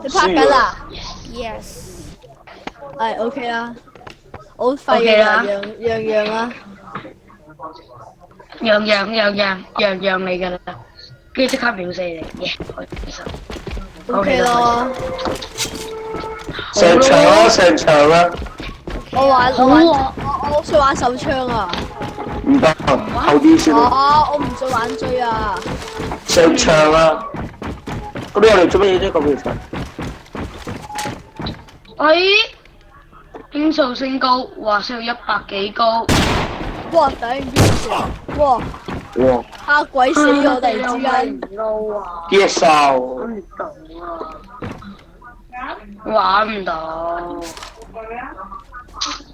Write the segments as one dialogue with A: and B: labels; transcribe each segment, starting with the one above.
A: 你拍緊啦？
B: Yes。
A: 係 OK 啦，好廢
C: OK
A: 嘅
C: 啦
A: 樣啦。
C: 樣你㗎啦，跟住即刻秒死你，耶！開心。
A: OK 咯，
D: 成場啊，成場啊，
A: 我好想玩手槍啊！
D: 唔得，後啲先啦。
A: 我唔想玩追啊！
D: 成場啊，咁你又嚟做乜嘢啫？咁其實
C: 哎，經數升高，哇！升到100幾高，
A: 哇！頂邊條，哇！
D: 哇
A: 嚇鬼死我！突然之間，
D: ，yes 啊，
C: 玩唔到。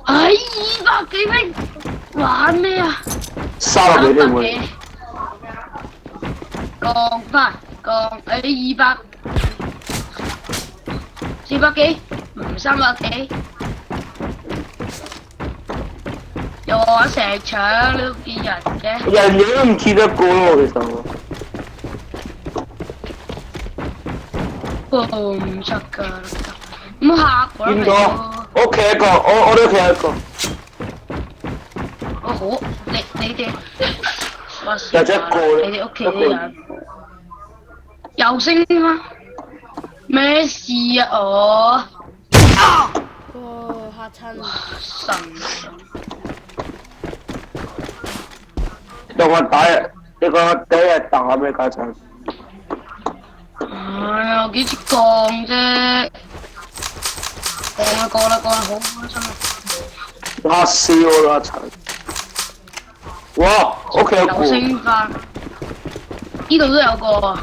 C: 哎，200幾兵，玩咩啊
D: 30幾添
C: ？300
D: 喎，
C: 幾，降翻降，哎200。400幾，唔300幾，又話成場你都見人嘅，
D: 人影都唔見得過咯，其實。
C: 唔出㗎，咁嚇我啦
D: 見到，我屋企一個，我都屋企一個，
C: 我好，你哋，
D: 有隻一個
C: 你哋屋企都有一個，又升啦，咩事啊我？
B: 嚇親！
C: 神
D: 有個打日，一個第一日打咩家陣？
C: 哎呀，幾次降啫，降啦，好開心啊！
D: 嚇死我啦！陳，哇，屋企有
C: 又
D: 個，
C: 升翻，呢度都有個啊！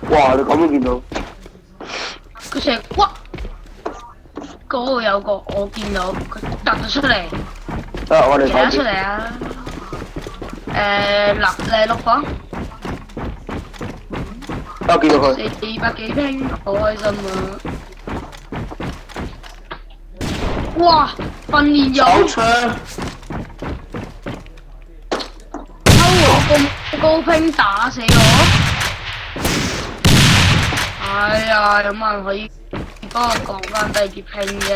D: 哇！你咁都見到？
C: 佢成日屈，嗰度有個我見到，佢突咗出嚟，
D: 啊，我哋
C: 其他出
D: 睇住。
C: 嚟啊！6房
D: 啊，見到佢。
C: 400幾拼，好開心啊！哇，訓練
D: 手
C: 有
D: 槍，
C: 咁高拼打死我！哎呀，有冇人可以幫我降翻低啲拼啫？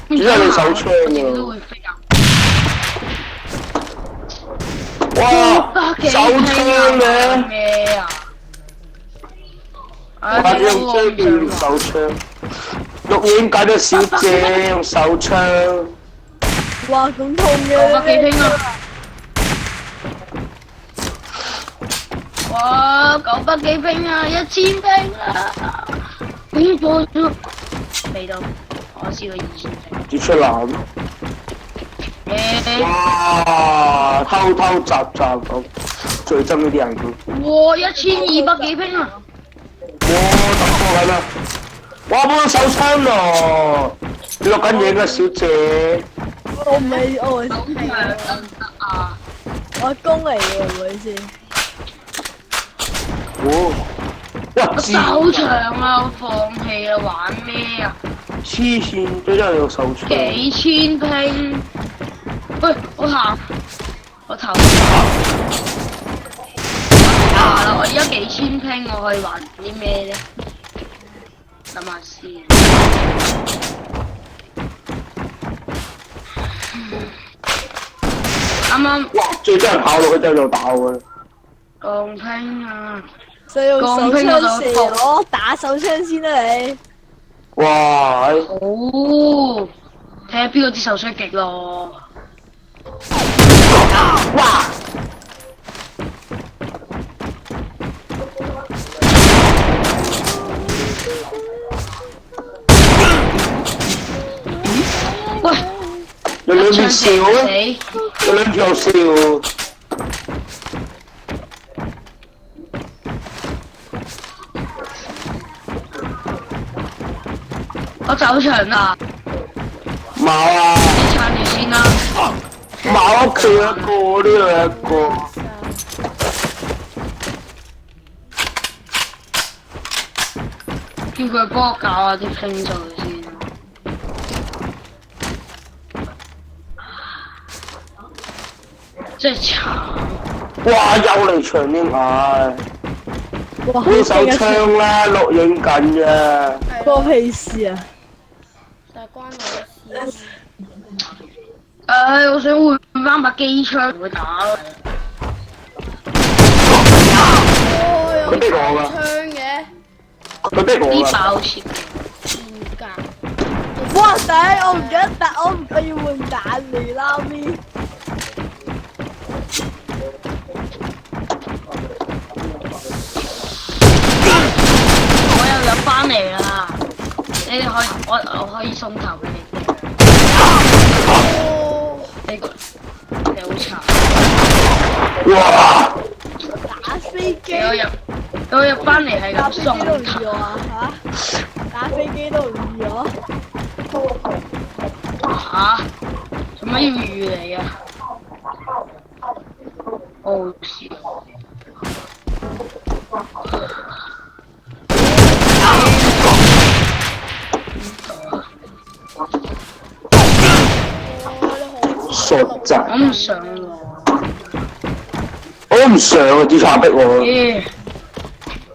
D: 只係你手槍
C: 我自己都
D: 喎。
C: 會飛啊！
D: 哇！
C: 幾
D: 手槍嘅，
C: 咩啊？
D: 我啲用槍變手槍。錄影解咗小姐用手槍。
A: 哇咁痛
C: 900幾
A: 嘅，
C: 拼啊！哇，900幾拼啊，1000拼啊！點過咗？未到，我試過2000拼。
D: 接出籃。哇！偷襲咁，最憎呢啲人叫。
C: 哇，1200幾拼啊！
D: 哇！突破緊啦！哇！幫手槍咯！你錄緊影啊，小姐。
A: 我未我
C: 好強得唔得啊？
A: 我公嚟嘅，唔好意思。
D: 哇！哇！
C: 手長啊，我放棄啊，玩咩啊？
D: 黐線，最憎係用手槍。
C: 幾千拼？喂，我行，我頭下啦！我而家幾千拼，我可以玩啲咩咧？諗下先。啱啱
D: 哇！最憎人跑落去就喺度打我啦。
C: 降拼啊！
A: 就用手
C: 鋼拼
A: 槍
C: 我就
A: 射我，打手槍先啦你。
D: 哇！
C: 哦，睇下邊個支手槍極咯。
D: 哇！
C: 喂，
D: 你兩邊笑啊！
C: 死！
D: 你兩邊又笑。
C: 我走場啦，
D: 冇啊！
C: 你撐住先啦。
D: 冇屋企一個，呢度有一個。
C: 叫佢幫我搞下啲拼數先。真係慘！
D: 哇！又嚟長英唉！
A: 哇，
D: 攞手槍啦，錄影緊啊！
A: 關我屁事啊！
B: 但係關我事。
C: 我想換翻把機槍會打。
B: 哦，有
D: 佢逼我㗎
B: 槍嘅，
D: 佢逼我
C: 啲
D: 啊！
C: 爆切。
B: 唔夾。
A: 哇頂！我唔記得彈，我要換彈嚟啦咪。
C: 我又入翻嚟啦，你哋可以，我可以送頭俾你哋。
B: 哦，
C: 你好慘。
D: 哇！
A: 打飛機，
C: 我入翻嚟係咁送
A: 打飛機都唔
C: 頭。
A: 預我啊嚇！打飛機都唔預我。
C: 嚇？做乜要預你啊？好笑。
D: 傻仔，
C: 我唔想喎。
D: 我都唔上啊！啲差逼我。
C: 咦？